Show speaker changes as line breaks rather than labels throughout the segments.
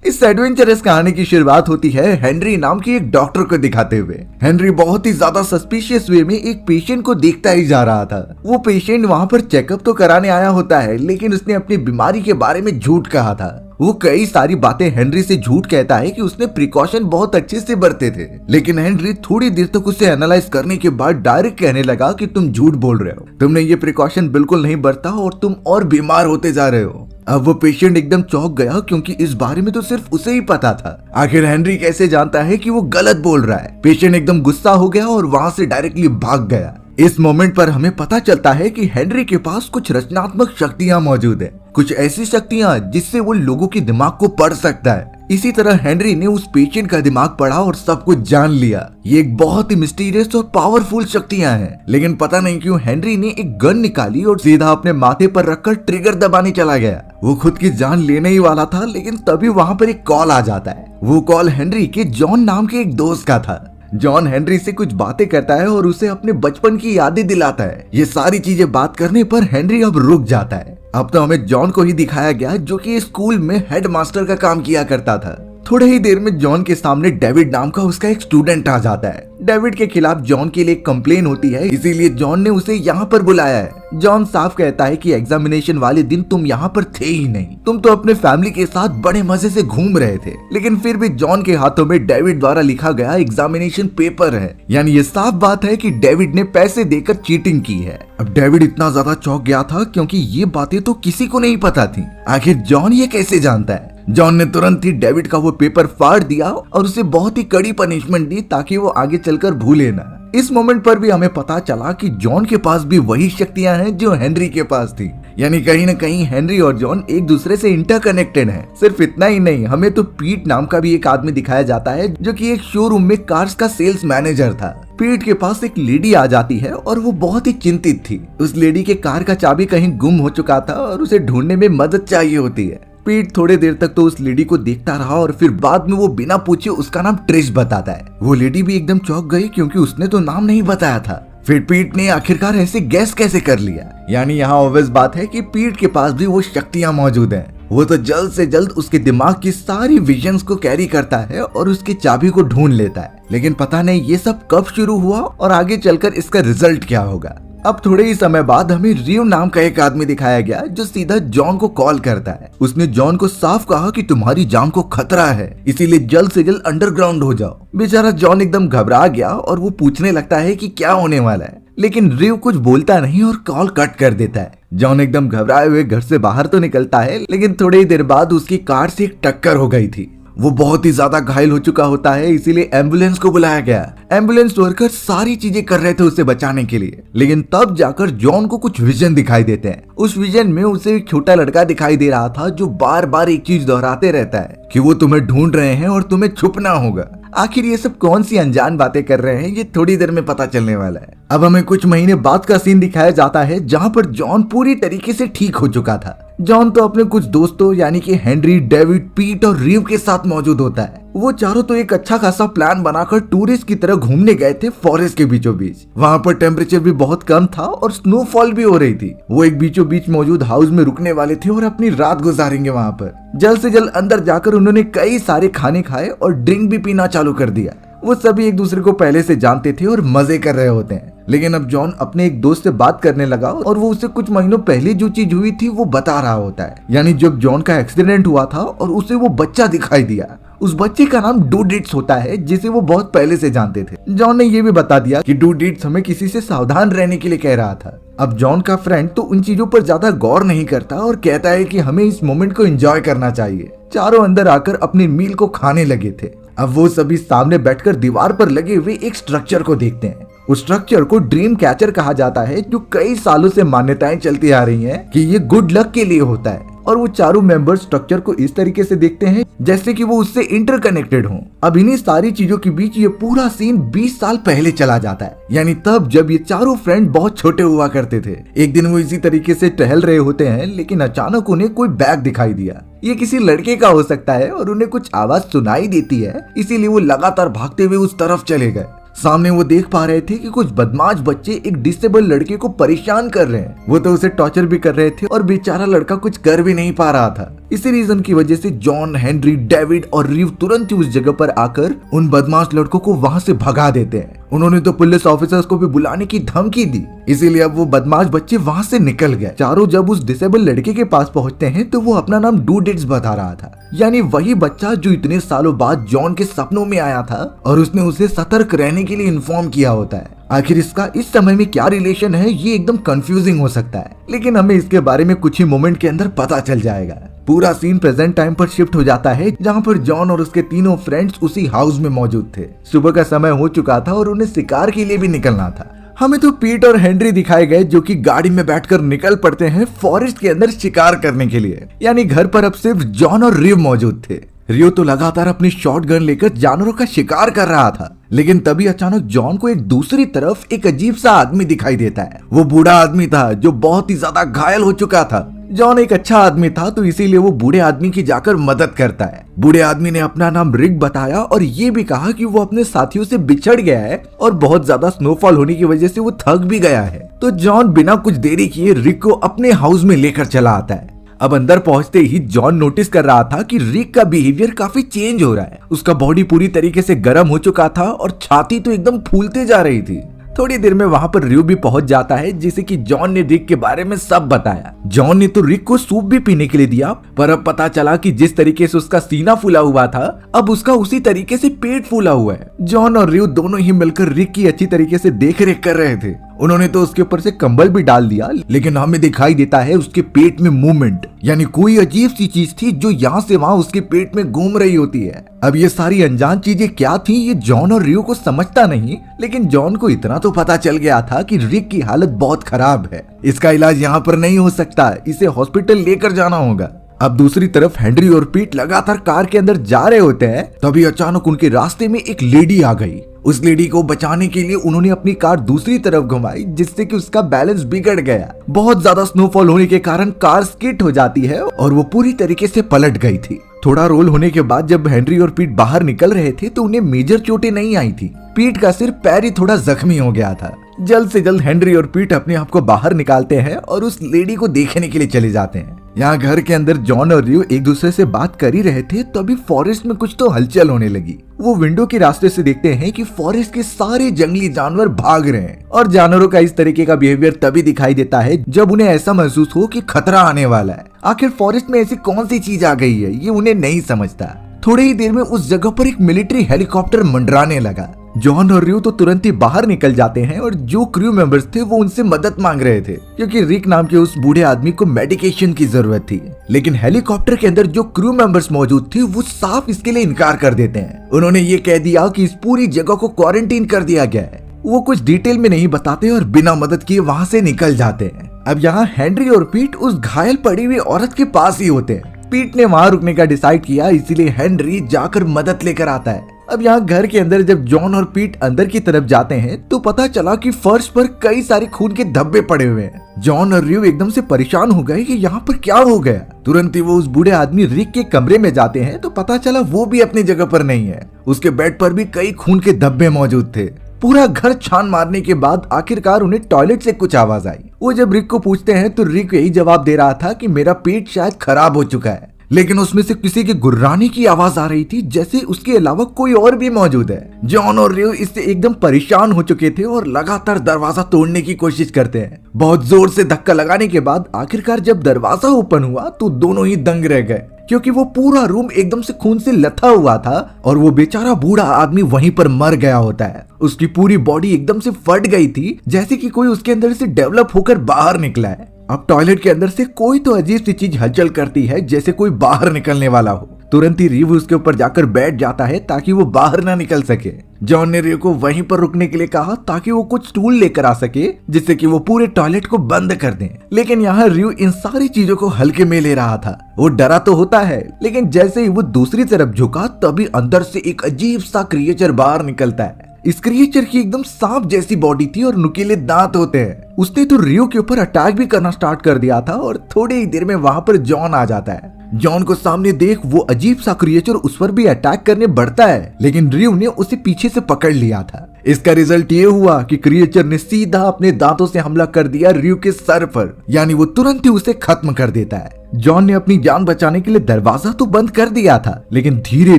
इस एडवेंचरस कहानी की शुरुआत होती है हेनरी नाम के एक डॉक्टर को दिखाते हुए। हेनरी बहुत ही ज्यादा सस्पिशियस वे में एक पेशेंट को देखता ही जा रहा था। वो पेशेंट वहाँ पर चेकअप तो कराने आया होता है, लेकिन उसने अपनी बीमारी के बारे में झूठ कहा था। वो कई सारी बातें हेनरी से झूठ कहता है कि उसने प्रिकॉशन बहुत अच्छे से बरते थे, लेकिन हेनरी थोड़ी देर तक उसे एनालाइज करने के बाद डायरेक्ट कहने लगा कि तुम झूठ बोल रहे हो, तुमने ये प्रिकॉशन बिल्कुल नहीं बरता और तुम और बीमार होते जा रहे हो। अब वो पेशेंट एकदम चौंक गया क्योंकि इस बारे में तो सिर्फ उसे ही पता था। आखिर हेनरी कैसे जानता है कि वो गलत बोल रहा है। पेशेंट एकदम गुस्सा हो गया और वहाँ से डायरेक्टली भाग गया। इस मोमेंट पर हमें पता चलता है कि हेनरी के पास कुछ रचनात्मक शक्तियां मौजूद है, कुछ ऐसी शक्तियां जिससे वो लोगों के दिमाग को पढ़ सकता है। इसी तरह हेनरी ने उस पेशेंट का दिमाग पढ़ा और सब कुछ जान लिया। ये एक बहुत ही मिस्टीरियस और पावरफुल शक्तियां हैं, लेकिन पता नहीं क्यों हेनरी ने एक गन निकाली और सीधा अपने माथे पर रखकर ट्रिगर दबाने चला गया। वो खुद की जान लेने ही वाला था, लेकिन तभी वहाँ पर एक कॉल आ जाता है। वो कॉल हेनरी के जॉन नाम के एक दोस्त का था। जॉन हेनरी से कुछ बातें करता है और उसे अपने बचपन की यादें दिलाता है। ये सारी चीजें बात करने पर हेनरी अब रुक जाता है। अब तो हमें जॉन को ही दिखाया गया जो कि स्कूल में हेड मास्टर का काम किया करता था। थोड़े ही देर में जॉन के सामने डेविड नाम का उसका एक स्टूडेंट आ जाता है। डेविड के खिलाफ जॉन के लिए कंप्लेन होती है, इसीलिए जॉन ने उसे यहाँ पर बुलाया है। जॉन साफ कहता है कि एग्जामिनेशन वाले दिन तुम यहाँ पर थे ही नहीं, तुम तो अपने फैमिली के साथ बड़े मजे से घूम रहे थे। लेकिन फिर भी जॉन के हाथों में डेविड द्वारा लिखा गया एग्जामिनेशन पेपर है, यानी ये साफ बात है कि डेविड ने पैसे देकर चीटिंग की है। अब डेविड इतना ज्यादा चौंक गया था क्योंकि ये बातें तो किसी को नहीं पता थी। आखिर जॉन ये कैसे जानता है? जॉन ने तुरंत ही डेविड का वो पेपर फाड़ दिया और उसे बहुत ही कड़ी पनिशमेंट दी ताकि वो आगे चलकर भूले ना। इस मोमेंट पर भी हमें पता चला कि जॉन के पास भी वही शक्तियां हैं जो हेनरी के पास थी, यानी कहीं न कहीं हेनरी और जॉन एक दूसरे से इंटरकनेक्टेड हैं। सिर्फ इतना ही नहीं, हमें तो पीट नाम का भी एक आदमी दिखाया जाता है जो कि एक शोरूम में कार्स का सेल्स मैनेजर था। पीट के पास एक लेडी आ जाती है और वो बहुत ही चिंतित थी। उस लेडी के कार का चाबी कहीं गुम हो चुका था और उसे ढूंढने में मदद चाहिए होती है। पीट थोड़ी देर तक तो उस लेडी को देखता रहा और फिर बाद में वो बिना पूछे उसका नाम ट्रिश बताता है। वो लेडी भी एकदम चौंक गई क्योंकि उसने तो नाम नहीं बताया था। फिर पीट ने आखिरकार ऐसे गैस कैसे कर लिया, यानी यहाँ ऑब्वियस बात है कि पीट के पास भी वो शक्तियां मौजूद हैं। वो तो जल्द से जल्द उसके दिमाग की सारी विजन्स को कैरी करता है और उसकी चाबी को ढूंढ लेता है। लेकिन पता नहीं ये सब कब शुरू हुआ और आगे चलकर इसका रिजल्ट क्या होगा। अब थोड़े ही समय बाद हमें रियो नाम का एक आदमी दिखाया गया जो सीधा जॉन को कॉल करता है। उसने जॉन को साफ कहा कि तुम्हारी जान को खतरा है, इसीलिए जल्द से जल्द अंडरग्राउंड हो जाओ। बेचारा जॉन एकदम घबरा गया और वो पूछने लगता है कि क्या होने वाला है, लेकिन रियो कुछ बोलता नहीं और कॉल कट कर देता है। जॉन एकदम घबराए हुए घर से बाहर तो निकलता है, लेकिन थोड़ी ही देर बाद उसकी कार से एक टक्कर हो गई थी। वो बहुत ही ज्यादा घायल हो चुका होता है, इसीलिए एम्बुलेंस को बुलाया गया। एम्बुलेंस वर्कर सारी चीजें कर रहे थे उसे बचाने के लिए, लेकिन तब जाकर जॉन को कुछ विजन दिखाई देते हैं। उस विजन में उसे एक छोटा लड़का दिखाई दे रहा था जो बार बार एक चीज दोहराते रहता है कि वो तुम्हें ढूंढ रहे हैं और तुम्हें छुपना होगा। आखिर ये सब कौन सी अनजान बातें कर रहे हैं, ये थोड़ी देर में पता चलने वाला है। अब हमें कुछ महीने बाद का सीन दिखाया जाता है जहाँ पर जॉन पूरी तरीके से ठीक हो चुका था। जॉन तो अपने कुछ दोस्तों यानी कि हेनरी, डेविड, पीट और रिव के साथ मौजूद होता है। वो चारों तो एक अच्छा खासा प्लान बनाकर टूरिस्ट की तरह घूमने गए थे फॉरेस्ट के बीचों बीच। वहाँ पर टेम्परेचर भी बहुत कम था और स्नोफॉल भी हो रही थी। वो एक बीचों बीच मौजूद हाउस में रुकने वाले थे और अपनी रात गुजारेंगे वहाँ पर। जल्द से जल्द अंदर जाकर उन्होंने कई सारे खाने खाए और ड्रिंक भी पीना चालू कर दिया। वो सभी एक दूसरे को पहले से जानते थे और मजे कर रहे होते हैं। लेकिन अब जॉन अपने एक दोस्त से बात करने लगा और वो उसे कुछ महीनों पहले जो चीज हुई थी वो बता रहा होता है। यानी जब जॉन का एक्सीडेंट हुआ था और उसे वो बच्चा दिखाई दिया, उस बच्चे का नाम डू डिट्स होता है जिसे वो बहुत पहले से जानते थे। जॉन ने ये भी बता दिया कि डू डिट्स हमें किसी से सावधान रहने के लिए कह रहा था। अब जॉन का फ्रेंड तो उन चीजों पर ज्यादा गौर नहीं करता और कहता है कि हमें इस मोमेंट को एंजॉय करना चाहिए। चारों अंदर आकर अपनी मील को खाने लगे थे। अब वो सभी सामने बैठकर दीवार पर लगे हुए एक स्ट्रक्चर को देखते हैं। उस स्ट्रक्चर को ड्रीम कैचर कहा जाता है, जो कई सालों से मान्यताएं चलती आ रही हैं कि ये गुड लक के लिए होता है। और वो चारों मेंबर्स स्ट्रक्चर को इस तरीके से देखते हैं जैसे कि वो उससे इंटरकनेक्टेड हों। अब इन्हीं सारी चीजों के बीच ये पूरा सीन 20 साल पहले चला जाता है, यानी तब जब ये चारों फ्रेंड बहुत छोटे हुआ करते थे। एक दिन वो इसी तरीके से टहल रहे होते हैं, लेकिन अचानक उन्हें कोई बैग दिखाई दिया। ये किसी लड़के का हो सकता है और उन्हें कुछ आवाज सुनाई देती है, इसीलिए वो लगातार भागते हुए उस तरफ चले गए। सामने वो देख पा रहे थे कि कुछ बदमाश बच्चे एक डिसेबल लड़के को परेशान कर रहे हैं। वो तो उसे टॉर्चर भी कर रहे थे और बेचारा लड़का कुछ कर भी नहीं पा रहा था। इसी रीजन की वजह से जॉन, हेनरी, डेविड और रीव तुरंत ही उस जगह पर आकर उन बदमाश लड़कों को वहां से भगा देते हैं। उन्होंने तो पुलिस ऑफिसर्स को भी बुलाने की धमकी दी, इसीलिए अब वो बदमाश बच्चे वहां से निकल गए। चारों जब उस डिसेबल लड़के के पास पहुंचते हैं तो वो अपना नाम डूडिट्स बता रहा था, यानी वही बच्चा जो इतने सालों बाद जॉन के सपनों में आया था और उसने उसे सतर्क रहने के लिए इन्फॉर्म किया होता है। आखिर इसका इस समय में क्या रिलेशन है ये एकदम कंफ्यूजिंग हो सकता है, लेकिन हमें इसके बारे में कुछ ही मोमेंट के अंदर पता चल जाएगा। पूरा सीन प्रेजेंट टाइम पर शिफ्ट हो जाता है, जहाँ पर जॉन और उसके तीनों फ्रेंड्स उसी हाउस में मौजूद थे। सुबह का समय हो चुका था और उन्हें शिकार के लिए भी निकलना था। हमें तो पीट और हेनरी दिखाए गए जो कि गाड़ी में बैठकर निकल पड़ते हैं फॉरेस्ट के अंदर शिकार करने के लिए, यानी घर पर अब सिर्फ जॉन और रिव मौजूद थे। रियो तो लगातार अपनी शॉट गन लेकर जानवरों का शिकार कर रहा था, लेकिन तभी अचानक जॉन को एक दूसरी तरफ एक अजीब सा आदमी दिखाई देता है। वो बूढ़ा आदमी था जो बहुत ही ज्यादा घायल हो चुका था। जॉन एक अच्छा आदमी था तो इसीलिए वो बूढ़े आदमी की जाकर मदद करता है। बूढ़े आदमी ने अपना नाम रिक बताया और ये भी कहा कि वो अपने साथियों से बिछड़ गया है और बहुत ज्यादा स्नोफॉल होने की वजह से वो थक भी गया है। तो जॉन बिना कुछ देरी किए रिक को अपने हाउस में लेकर चला आता है। अब अंदर पहुंचते ही जॉन नोटिस कर रहा था कि रिक का बिहेवियर काफी चेंज हो रहा है। उसका बॉडी पूरी तरीके से गर्म हो चुका था और छाती तो एकदम फूलते जा रही थी। थोड़ी देर में वहां पर रियो भी पहुंच जाता है, जिसे कि जॉन ने रिक के बारे में सब बताया। जॉन ने तो रिक को सूप भी पीने के लिए दिया, पर अब पता चला कि जिस तरीके से उसका सीना फूला हुआ था अब उसका उसी तरीके से पेट फूला हुआ है। जॉन और रियो दोनों ही मिलकर रिक की अच्छी तरीके से देख रेख कर रहे थे। उन्होंने तो उसके ऊपर से कंबल भी डाल दिया, लेकिन हमें दिखाई देता है उसके पेट में मूवमेंट, यानी कोई अजीब सी चीज थी जो यहाँ से वहां उसके पेट में घूम रही होती है। अब ये सारी अनजान चीजें क्या थी ये जॉन और रियो को समझता नहीं, लेकिन जॉन को इतना तो पता चल गया था कि रिक की हालत बहुत खराब है। इसका इलाज यहाँ पर नहीं हो सकता, इसे हॉस्पिटल लेकर जाना होगा। अब दूसरी तरफ हेनरी और पीट लगातार कार के अंदर जा रहे होते हैं, तभी अचानक उनके रास्ते में एक लेडी आ गई। उस लेडी को बचाने के लिए उन्होंने अपनी कार दूसरी तरफ घुमाई, जिससे कि उसका बैलेंस बिगड़ गया। बहुत ज्यादा स्नोफॉल होने के कारण कार स्किड हो जाती है और वो पूरी तरीके से पलट गई थी। थोड़ा रोल होने के बाद जब हेनरी और पीट बाहर निकल रहे थे तो उन्हें मेजर चोटें नहीं आई थी। पीट का सिर्फ पैर ही थोड़ा जख्मी हो गया था। जल्द से जल्द हेनरी और पीट अपने आप को बाहर निकालते हैं और उस लेडी को देखने के लिए चले जाते हैं। यहाँ घर के अंदर जॉन और रियो एक दूसरे से बात कर ही रहे थे, तो अभी फॉरेस्ट में कुछ तो हलचल होने लगी। वो विंडो के रास्ते से देखते हैं कि फॉरेस्ट के सारे जंगली जानवर भाग रहे हैं और जानवरों का इस तरीके का बिहेवियर तभी दिखाई देता है जब उन्हें ऐसा महसूस हो कि खतरा आने वाला है। आखिर फॉरेस्ट में ऐसी कौन सी चीज आ गई है ये उन्हें नहीं समझता। थोड़ी ही देर में उस जगह पर एक मिलिट्री हेलीकॉप्टर मंडराने लगा। जॉन और रियो तो तुरंत ही बाहर निकल जाते हैं और जो क्रू मेंबर्स थे वो उनसे मदद मांग रहे थे, क्योंकि रिक नाम के उस बूढ़े आदमी को मेडिकेशन की जरूरत थी। लेकिन हेलीकॉप्टर के अंदर जो क्रू मेंबर्स मौजूद थे वो साफ इसके लिए इनकार कर देते हैं। उन्होंने ये कह दिया कि इस पूरी जगह को क्वारंटीन कर दिया गया है। वो कुछ डिटेल में नहीं बताते और बिना मदद किए वहाँ से निकल जाते हैं। अब यहाँ हेनरी और पीट उस घायल पड़ी हुई औरत के पास ही होते हैं। पीट ने वहां रुकने का डिसाइड किया, इसीलिए हेनरी जाकर मदद लेकर आता है। अब यहाँ घर के अंदर जब जॉन और पीट अंदर की तरफ जाते हैं तो पता चला कि फर्श पर कई सारे खून के धब्बे पड़े हुए हैं। जॉन और रियो एकदम से परेशान हो गए कि यहाँ पर क्या हो गया। तुरंत ही वो उस बूढ़े आदमी रिक के कमरे में जाते हैं तो पता चला वो भी अपनी जगह पर नहीं है। उसके बेड पर भी कई खून के धब्बे मौजूद थे। पूरा घर छान मारने के बाद आखिरकार उन्हें टॉयलेट से कुछ आवाज आई। वो जब रिक को पूछते हैं तो रिक यही जवाब दे रहा था कि मेरा पेट शायद खराब हो चुका है, लेकिन उसमें से किसी के गुर्राने की आवाज आ रही थी, जैसे उसके अलावा कोई और भी मौजूद है। जॉन और रियो इससे एकदम परेशान हो चुके थे और लगातार दरवाजा तोड़ने की कोशिश करते हैं। बहुत जोर से धक्का लगाने के बाद आखिरकार जब दरवाजा ओपन हुआ तो दोनों ही दंग रह गए, क्योंकि वो पूरा रूम एकदम से खून से लथा हुआ था और वो बेचारा बूढ़ा आदमी वहीं पर मर गया होता है। उसकी पूरी बॉडी एकदम से फट गई थी, जैसे कि कोई उसके अंदर से डेवलप होकर बाहर निकला है। अब टॉयलेट के अंदर से कोई तो अजीब सी चीज हलचल करती है, जैसे कोई बाहर निकलने वाला हो। तुरंत ही रिव उसके ऊपर जाकर बैठ जाता है ताकि वो बाहर ना निकल सके। जॉन ने रिव को वहीं पर रुकने के लिए कहा ताकि वो कुछ स्टूल लेकर आ सके, जिससे कि वो पूरे टॉयलेट को बंद कर दें। लेकिन यहाँ रिव इन सारी चीजों को हल्के में ले रहा था। वो डरा तो होता है, लेकिन जैसे ही वो दूसरी तरफ झुका तभी अंदर से एक अजीब सा क्रिएचर बाहर निकलता है। इस क्रिएचर की एकदम सांप जैसी बॉडी थी और नुकीले दांत होते हैं। उसने तो रियो के ऊपर अटैक भी करना स्टार्ट कर दिया था और थोड़ी ही देर में वहां पर जॉन आ जाता है। जॉन को सामने देख वो अजीब सा क्रिएचर उस पर भी अटैक करने बढ़ता है, लेकिन ड्रू ने उसे पीछे से पकड़ लिया था। इसका रिजल्ट ये हुआ कि क्रिएचर ने सीधा अपने दांतों से हमला कर दिया ड्रू के सर पर, यानी वो तुरंत ही उसे खत्म कर देता है। जॉन ने अपनी जान बचाने के लिए दरवाजा तो बंद कर दिया था, लेकिन धीरे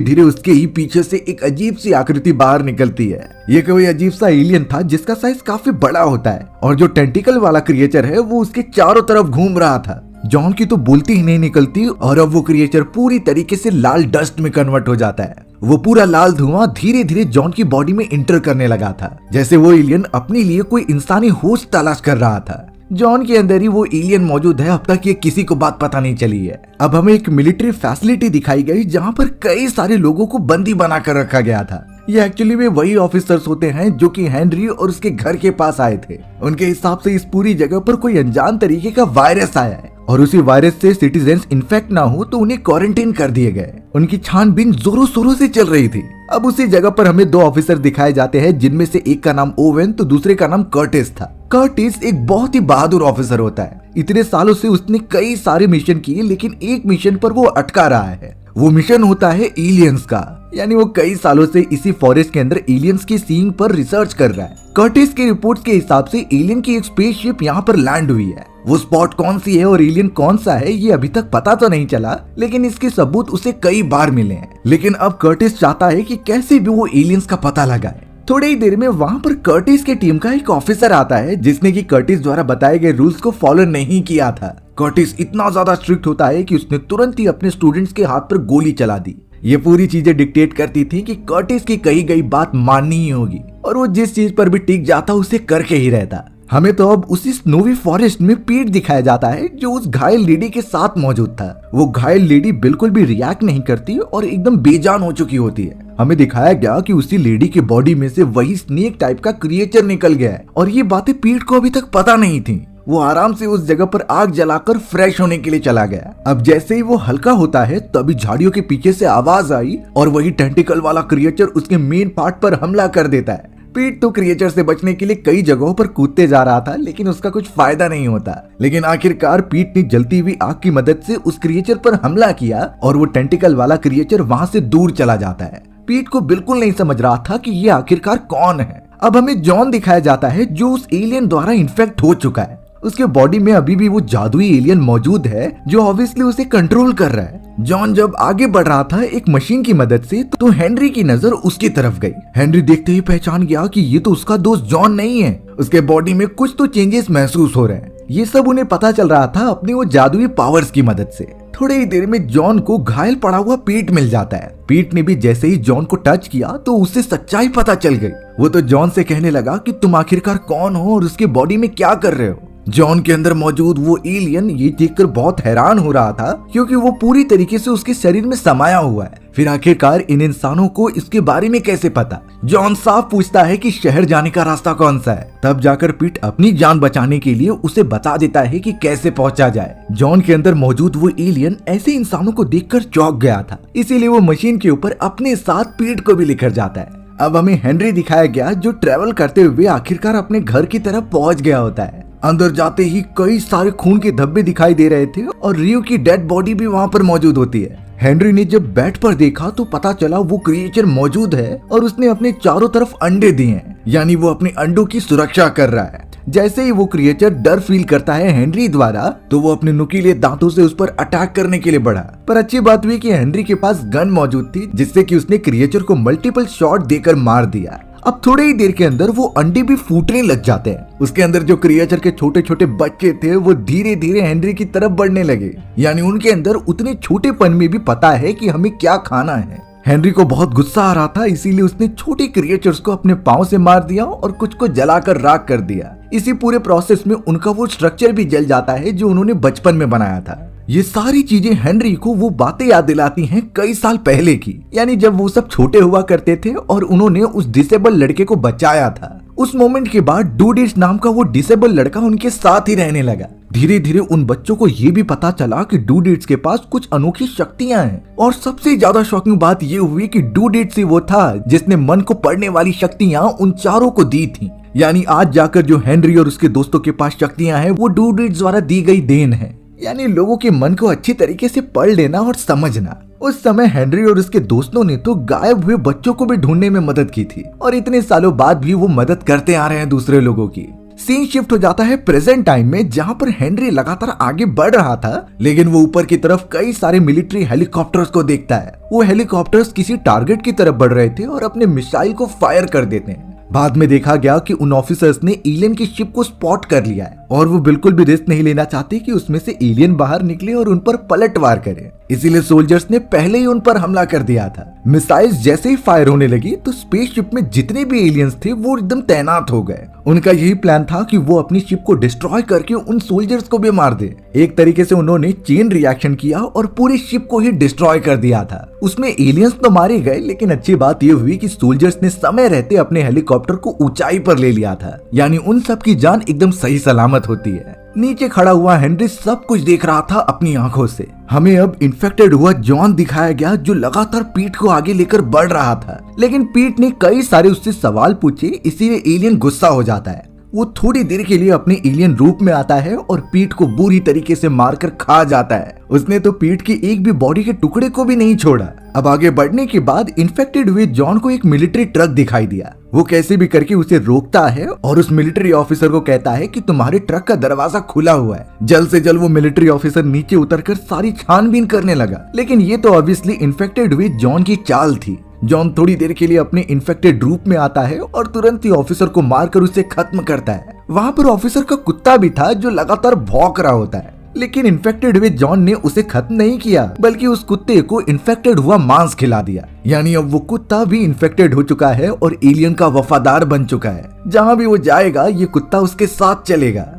धीरे उसके ही पीछे से एक अजीब सी आकृति बाहर निकलती है। ये कोई अजीब सा एलियन था जिसका साइज काफी बड़ा होता है, और जो टेंटिकल वाला क्रिएचर है वो उसके चारों तरफ घूम रहा था। जॉन की तो बोलती ही नहीं निकलती, और अब वो क्रिएचर पूरी तरीके से लाल डस्ट में कन्वर्ट हो जाता है। वो पूरा लाल धुआं धीरे धीरे जॉन की बॉडी में इंटर करने लगा था, जैसे वो एलियन अपने लिए कोई इंसानी होस्ट तलाश कर रहा था। जॉन के अंदर ही वो एलियन मौजूद है। अब तक ये किसी को बात पता नहीं चली है। अब हमें एक मिलिट्री फैसिलिटी दिखाई गई जहाँ पर कई सारे लोगों को बंदी बना कर रखा गया था। ये एक्चुअली में वही ऑफिसर्स होते हैं जो कि हेनरी और उसके घर के पास आए थे। उनके हिसाब से इस पूरी जगह पर कोई अनजान तरीके का वायरस आया है, और उसी वायरस से सिटीजन्स इन्फेक्ट ना हो तो उन्हें क्वारंटाइन कर दिए गए। उनकी छानबीन जोरों शोरों से चल रही थी। अब उसी जगह पर हमें दो ऑफिसर दिखाए जाते हैं, जिनमें से एक का नाम ओवेन तो दूसरे का नाम कर्टिस था। कर्टिस एक बहुत ही बहादुर ऑफिसर होता है। इतने सालों से उसने कई सारे मिशन किए, लेकिन एक मिशन पर वो अटका रहा है। वो मिशन होता है एलियंस का, यानी वो कई सालों से इसी फॉरेस्ट के अंदर एलियंस की सीइंग पर रिसर्च कर रहा है। कर्टिस के रिपोर्ट्स के हिसाब से एलियन की एक स्पेसशिप यहाँ पर लैंड हुई है। वो स्पॉट कौन सी है और एलियन कौन सा है ये अभी तक पता तो नहीं चला, लेकिन इसके सबूत उसे कई बार मिले हैं। लेकिन अब कर्टिस चाहता है कि कैसे भी वो एलियंस का पता लगाए। थोड़ी ही देर में वहाँ पर कर्टिस की टीम का एक ऑफिसर आता है, जिसने कि कर्टिस द्वारा बताए गए रूल्स को फॉलो नहीं किया था। कर्टिस इतना ज्यादा स्ट्रिक्ट होता है कि उसने तुरंत ही अपने स्टूडेंट्स के हाथ पर गोली चला दी। ये पूरी चीजें डिक्टेट करती थी कि कर्टिस की कही गई बात माननी ही होगी, और वो जिस चीज पर भी टिक जाता उसे करके ही रहता। हमें तो अब उसी स्नोवी फॉरेस्ट में पीट दिखाया जाता है जो उस घायल लेडी के साथ मौजूद था। वो घायल लेडी बिल्कुल भी रिएक्ट नहीं करती और एकदम बेजान हो चुकी होती है। हमें दिखाया गया कि उसी लेडी के बॉडी में से वही स्नेक टाइप का क्रिएचर निकल गया है, और ये बातें पीट को अभी तक पता नहीं थी। वो आराम से उस जगह पर आग जलाकर फ्रेश होने के लिए चला गया। अब जैसे ही वो हल्का होता है तभी झाड़ियों के पीछे से आवाज आई, और वही टेंटिकल वाला क्रिएचर उसके मेन पार्ट पर हमला कर देता है। पीट तो क्रिएचर से बचने के लिए कई जगहों पर कूदते जा रहा था, लेकिन उसका कुछ फायदा नहीं होता। लेकिन आखिरकार पीट ने जलती हुई आग की मदद से उस क्रिएचर पर हमला किया, और वो टेंटिकल वाला क्रिएचर वहां से दूर चला जाता है। पीट को बिल्कुल नहीं समझ रहा था कि ये आखिरकार कौन है। अब हमें जॉन दिखाया जाता है जो उस एलियन द्वारा इन्फेक्ट हो चुका है। उसके बॉडी में अभी भी वो जादुई एलियन मौजूद है जो ऑब्वियसली उसे कंट्रोल कर रहा है। जॉन जब आगे बढ़ रहा था एक मशीन की मदद से, तो हेनरी की नजर उसकी तरफ गई। हेनरी देखते ही पहचान गया कि ये तो उसका दोस्त जॉन नहीं है। उसके बॉडी में कुछ तो चेंजेस महसूस हो रहे हैं। ये सब उन्हें पता चल रहा था अपनी वो जादुई पावर्स की मदद से। थोड़ी ही देर में जॉन को घायल पड़ा हुआ पीट मिल जाता है। पीट ने भी जैसे ही जॉन को टच किया तो उसे सच्चाई पता चल गई। वो तो जॉन से कहने लगा कि तुम आखिरकार कौन हो और उसके बॉडी में क्या कर रहे हो। जॉन के अंदर मौजूद वो एलियन ये देखकर बहुत हैरान हो रहा था, क्योंकि वो पूरी तरीके से उसके शरीर में समाया हुआ है। फिर आखिरकार इन इंसानों को इसके बारे में कैसे पता? जॉन साफ पूछता है कि शहर जाने का रास्ता कौन सा है। तब जाकर पीट अपनी जान बचाने के लिए उसे बता देता है कि कैसे पहुंचा जाए। जॉन के अंदर मौजूद वो एलियन ऐसे इंसानों को देखकर चौंक गया था, इसीलिए वो मशीन के ऊपर अपने साथ पीट को भी लेकर जाता है। अब हमें हेनरी दिखाया गया जो ट्रेवल करते हुए आखिरकार अपने घर की तरफ पहुंच गया होता है। अंदर जाते ही कई सारे खून के धब्बे दिखाई दे रहे थे, और रियो की डेड बॉडी भी वहाँ पर मौजूद होती है। हेनरी ने जब बेड पर देखा तो पता चला वो क्रिएचर मौजूद है, और उसने अपने चारों तरफ अंडे दिए हैं, यानी वो अपने अंडों की सुरक्षा कर रहा है। जैसे ही वो क्रिएचर डर फील करता है हेनरी द्वारा, तो वो अपने नुकीले दांतों से उस पर अटैक करने के लिए बढ़ा। पर अच्छी बात हुई कि हेनरी के पास गन मौजूद थी, जिससे कि उसने क्रिएचर को मल्टीपल शॉट देकर मार दिया। अब थोड़ी ही देर के अंदर वो अंडे भी फूटने लग जाते हैं। उसके अंदर जो क्रिएचर के छोटे छोटे बच्चे थे वो धीरे धीरे हेनरी की तरफ बढ़ने लगे, यानी उनके अंदर उतने छोटेपन में भी पता है कि हमें क्या खाना है। हेनरी को बहुत गुस्सा आ रहा था, इसीलिए उसने छोटे क्रिएचर्स को अपने पांव से मार दिया और कुछ को जलाकर राख कर दिया। इसी पूरे प्रोसेस में उनका वो स्ट्रक्चर भी जल जाता है जो उन्होंने बचपन में बनाया था। ये सारी चीजें हेनरी को वो बातें याद दिलाती हैं कई साल पहले की, यानी जब वो सब छोटे हुआ करते थे और उन्होंने उस डिसेबल लड़के को बचाया था। उस मोमेंट के बाद डूडिट्स नाम का वो डिसेबल लड़का उनके साथ ही रहने लगा। धीरे धीरे उन बच्चों को ये भी पता चला कि डूडिट्स के पास कुछ अनोखी शक्तियां हैं, और सबसे ज्यादा शॉकिंग बात ये हुई कि डूडिट्स ही वो था जिसने मन को पढ़ने वाली शक्तियां उन चारों को दी थी। यानी आज जाकर जो हेनरी और उसके दोस्तों के पास शक्तियां हैं वो डूडिट्स द्वारा दी गई देन है। यानी लोगों के मन को अच्छी तरीके से पढ़ लेना और समझना। उस समय हेनरी और उसके दोस्तों ने तो गायब हुए बच्चों को भी ढूंढने में मदद की थी और इतने सालों बाद भी वो मदद करते आ रहे हैं दूसरे लोगों की। सीन शिफ्ट हो जाता है प्रेजेंट टाइम में, जहां पर हेनरी लगातार आगे बढ़ रहा था, लेकिन वो ऊपर की तरफ कई सारे मिलिट्री हेलीकॉप्टर्स को देखता है। वो हेलीकॉप्टर्स किसी टारगेट की तरफ बढ़ रहे थे और अपने मिसाइल को फायर कर देते हैं। बाद में देखा गया कि उन ऑफिसर्स ने एलियन की शिप को स्पॉट कर लिया है और वो बिल्कुल भी रिस्क नहीं लेना चाहते कि उसमें से एलियन बाहर निकले और उन पर पलटवार करे। इसीलिए सोल्जर्स ने पहले ही उन पर हमला कर दिया था। मिसाइल्स जैसे ही फायर होने लगी तो स्पेसशिप में जितने भी एलियंस थे वो एकदम तैनात हो गए। उनका यही प्लान था कि वो अपनी शिप को डिस्ट्रॉय करके उन सोल्जर्स को भी मार दे। एक तरीके से उन्होंने चेन रिएक्शन किया और पूरी शिप को ही डिस्ट्रॉय कर दिया था। उसमें एलियंस तो मारे गए, लेकिन अच्छी बात ये हुई कि सोल्जर्स ने समय रहते अपने हेलीकॉप्टर को ऊंचाई पर ले लिया था, यानी उन सब की जान एकदम सही सलामत होती है। नीचे खड़ा हुआ हेनरी सब कुछ देख रहा था अपनी आंखों से। हमें अब इन्फेक्टेड हुआ जॉन दिखाया गया, जो लगातार पीट को आगे लेकर बढ़ रहा था, लेकिन पीट ने कई सारे उससे सवाल पूछे, इसीलिए एलियन गुस्सा हो जाता है। वो थोड़ी देर के लिए अपने एलियन रूप में आता है और पीट को बुरी तरीके से मारकर खा जाता है। उसने तो पीट की एक भी बॉडी के टुकड़े को भी नहीं छोड़ा। अब आगे बढ़ने के बाद इन्फेक्टेड हुए जॉन को एक मिलिट्री ट्रक दिखाई दिया। वो कैसे भी करके उसे रोकता है और उस मिलिट्री ऑफिसर को कहता है कि तुम्हारे ट्रक का दरवाजा खुला हुआ है। जल्द से जल्द वो मिलिट्री ऑफिसर नीचे उतरकर सारी छानबीन करने लगा, लेकिन ये तो ऑब्वियसली इन्फेक्टेड हुए जॉन की चाल थी। जॉन थोड़ी देर के लिए अपने इन्फेक्टेड रूप में आता है और तुरंत ही ऑफिसर को मारकर उसे खत्म करता है। वहाँ पर ऑफिसर का कुत्ता भी था जो लगातार भौंक रहा होता है, लेकिन इन्फेक्टेड हुए जॉन ने उसे खत्म नहीं किया, बल्कि उस कुत्ते को इन्फेक्टेड हुआ मांस खिला दिया। यानी अब वो कुत्ता भी इन्फेक्टेड हो चुका है और एलियन का वफादार बन चुका है। जहाँ भी वो जाएगा ये कुत्ता उसके साथ चलेगा।